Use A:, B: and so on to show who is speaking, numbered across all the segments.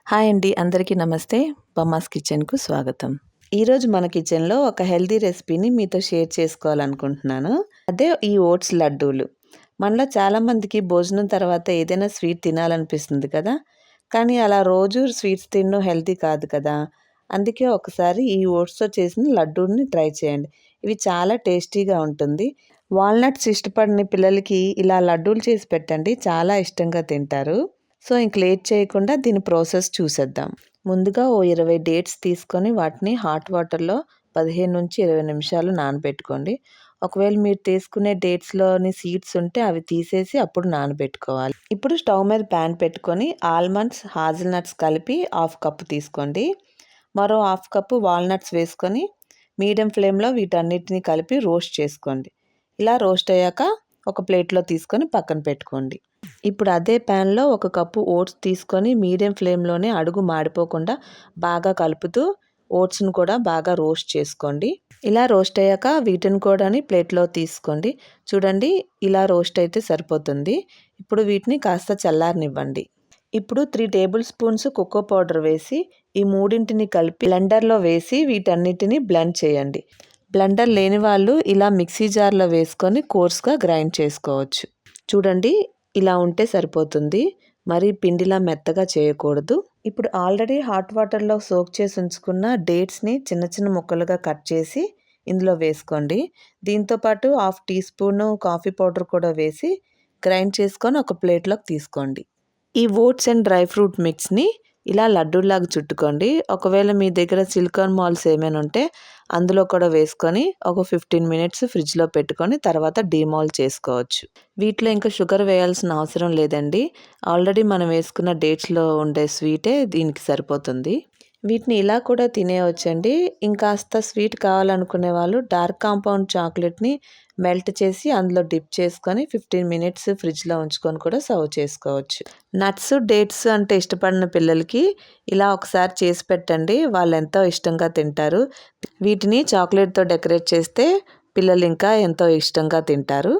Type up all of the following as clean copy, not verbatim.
A: Hi అండి. అందరికీ నమస్తే. బమ్మాస్ కిచెన్‌కు స్వాగతం. ఈరోజు మన కిచెన్‌లో ఒక హెల్తీ రెసిపీని మీతో షేర్ చేసుకోవాలనుకుంటున్నాను. అదే ఈ ఓట్స్ లడ్డూలు. మనలో చాలామందికి భోజనం తర్వాత ఏదైనా స్వీట్ తినాలనిపిస్తుంది కదా! కానీ అలా రోజు స్వీట్స్ తినడం హెల్తీ కాదు కదా! అందుకే ఒకసారి ఈ ఓట్స్‌తో చేసిన లడ్డూని ట్రై చేయండి. ఇవి చాలా టేస్టీగా ఉంటుంది. వాల్‌నట్స్ ఇష్టపడని పిల్లలకి ఇలా లడ్డూలు చేసి పెట్టండి. చాలా ఇష్టంగా తింటారు. సో, ఇంక లేట్ చేయకుండా దీని ప్రాసెస్ చూసేద్దాం. ముందుగా ఓ 20 డేట్స్ తీసుకొని వాటిని హాట్ వాటర్‌లో 15-20 నిమిషాలు నానబెట్టుకోండి. ఒకవేళ మీరు తీసుకునే డేట్స్‌లోని సీడ్స్ ఉంటే అవి తీసేసి అప్పుడు నానబెట్టుకోవాలి. ఇప్పుడు స్టవ్ మీద ప్యాన్ పెట్టుకొని ఆల్మండ్స్, హాజల్‌నట్స్ కలిపి హాఫ్ కప్ తీసుకోండి. మరో హాఫ్ కప్పు వాల్‌నట్స్ వేసుకొని మీడియం ఫ్లేమ్‌లో వీటన్నిటిని కలిపి రోస్ట్ చేసుకోండి. ఇలా రోస్ట్ అయ్యాక ఒక ప్లేట్‌లో తీసుకొని పక్కన పెట్టుకోండి. ఇప్పుడు అదే ప్యాన్‌లో ఒక కప్పు ఓట్స్ తీసుకొని మీడియం ఫ్లేమ్‌లోనే అడుగు మాడిపోకుండా బాగా కలుపుతూ ఓట్స్‌ని కూడా బాగా రోస్ట్ చేసుకోండి. ఇలా రోస్ట్ అయ్యాక వీటిని కూడాని ప్లేట్‌లో తీసుకోండి. చూడండి ఇలా రోస్ట్ అయితే సరిపోతుంది. ఇప్పుడు వీటిని కాస్త చల్లారనివ్వండి. ఇప్పుడు 3 టేబుల్ స్పూన్స్ కోకో పౌడర్ వేసి ఈ మూడింటిని కలిపి బ్లెండర్‌లో వేసి వీటన్నిటిని బ్లెండ్ చేయండి. బ్లెండర్ లేని వాళ్ళు ఇలా మిక్సీ జార్‌లో వేసుకొని కోర్స్‌గా గ్రైండ్ చేసుకోవచ్చు. చూడండి ఇలా ఉంటే సరిపోతుంది. మరి పిండిలా మెత్తగా చేయకూడదు. ఇప్పుడు ఆల్రెడీ హాట్ వాటర్‌లో సోక్ చేసి ఉంచుకున్న డేట్స్‌ని చిన్న చిన్న ముక్కలుగా కట్ చేసి ఇందులో వేసుకోండి. దీంతో పాటు half teaspoon coffee powder కూడా వేసి గ్రైండ్ చేసుకొని ఒక ప్లేట్‌లోకి తీసుకోండి. ఈ ఓట్స్ అండ్ డ్రై ఫ్రూట్ మిక్స్‌ని ఇలా లడ్డూలాగా చుట్టుకోండి. ఒకవేళ మీ దగ్గర సిలికాన్ మాల్స్ ఏమైనా ఉంటే అందులో కూడా వేసుకొని ఒక 15 మినిట్స్ ఫ్రిడ్జ్‌లో పెట్టుకొని తర్వాత డీమాల్ చేసుకోవచ్చు. వీటిలో ఇంకా షుగర్ వేయాల్సిన అవసరం లేదండి. ఆల్రెడీ మనం వేసుకున్న డేట్స్‌లో ఉండే స్వీటే దీనికి సరిపోతుంది. వీటిని ఇలా కూడా తినేయొచ్చండి. ఇంకాస్త స్వీట్ కావాలనుకునే వాళ్ళు డార్క్ కాంపౌండ్ చాక్లెట్‌ని మెల్ట్ చేసి అందులో డిప్ చేసుకొని 15 మినిట్స్ ఫ్రిడ్జ్‌లో ఉంచుకొని కూడా సర్వ్ చేసుకోవచ్చు. నట్స్, డేట్స్ అంటే ఇష్టపడిన పిల్లలకి ఇలా ఒకసారి చేసి పెట్టండి. వాళ్ళెంతో ఇష్టంగా తింటారు. వీటిని చాక్లెట్‌తో డెకరేట్ చేస్తే పిల్లలు ఇంకా ఎంతో ఇష్టంగా తింటారు.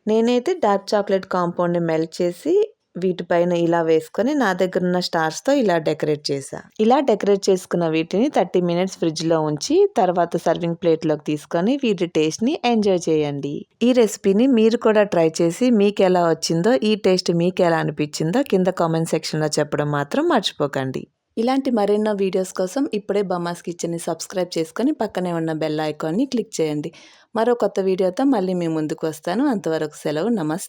A: నేనైతే డార్క్ చాక్లెట్ కాంపౌండ్‌ని మెల్ట్ చేసి వీటిపైన ఇలా వేసుకొని నా దగ్గరున్న స్టార్స్‌తో ఇలా డెకరేట్ చేశా. ఇలా డెకరేట్ చేసుకున్న వీటిని 30 మినిట్స్ ఫ్రిడ్జ్‌లో ఉంచి తర్వాత సర్వింగ్ ప్లేట్‌లోకి తీసుకొని వీటి టేస్ట్‌ని ఎంజాయ్ చేయండి. ఈ రెసిపీని మీరు కూడా ట్రై చేసి మీకెలా వచ్చిందో, ఈ టేస్ట్ మీకెలా అనిపించిందో కింద కామెంట్ సెక్షన్‌లో చెప్పడం మాత్రం మర్చిపోకండి. ఇలాంటి మరెన్నో వీడియోస్ కోసం ఇప్పుడే బమ్మాస్ కిచెన్‌ని సబ్స్క్రైబ్ చేసుకొని పక్కనే ఉన్న బెల్ ఐకాన్‌ని క్లిక్ చేయండి. మరో కొత్త వీడియోతో మళ్ళీ మీ ముందుకు వస్తాను. అంతవరకు సెలవు. నమస్తే.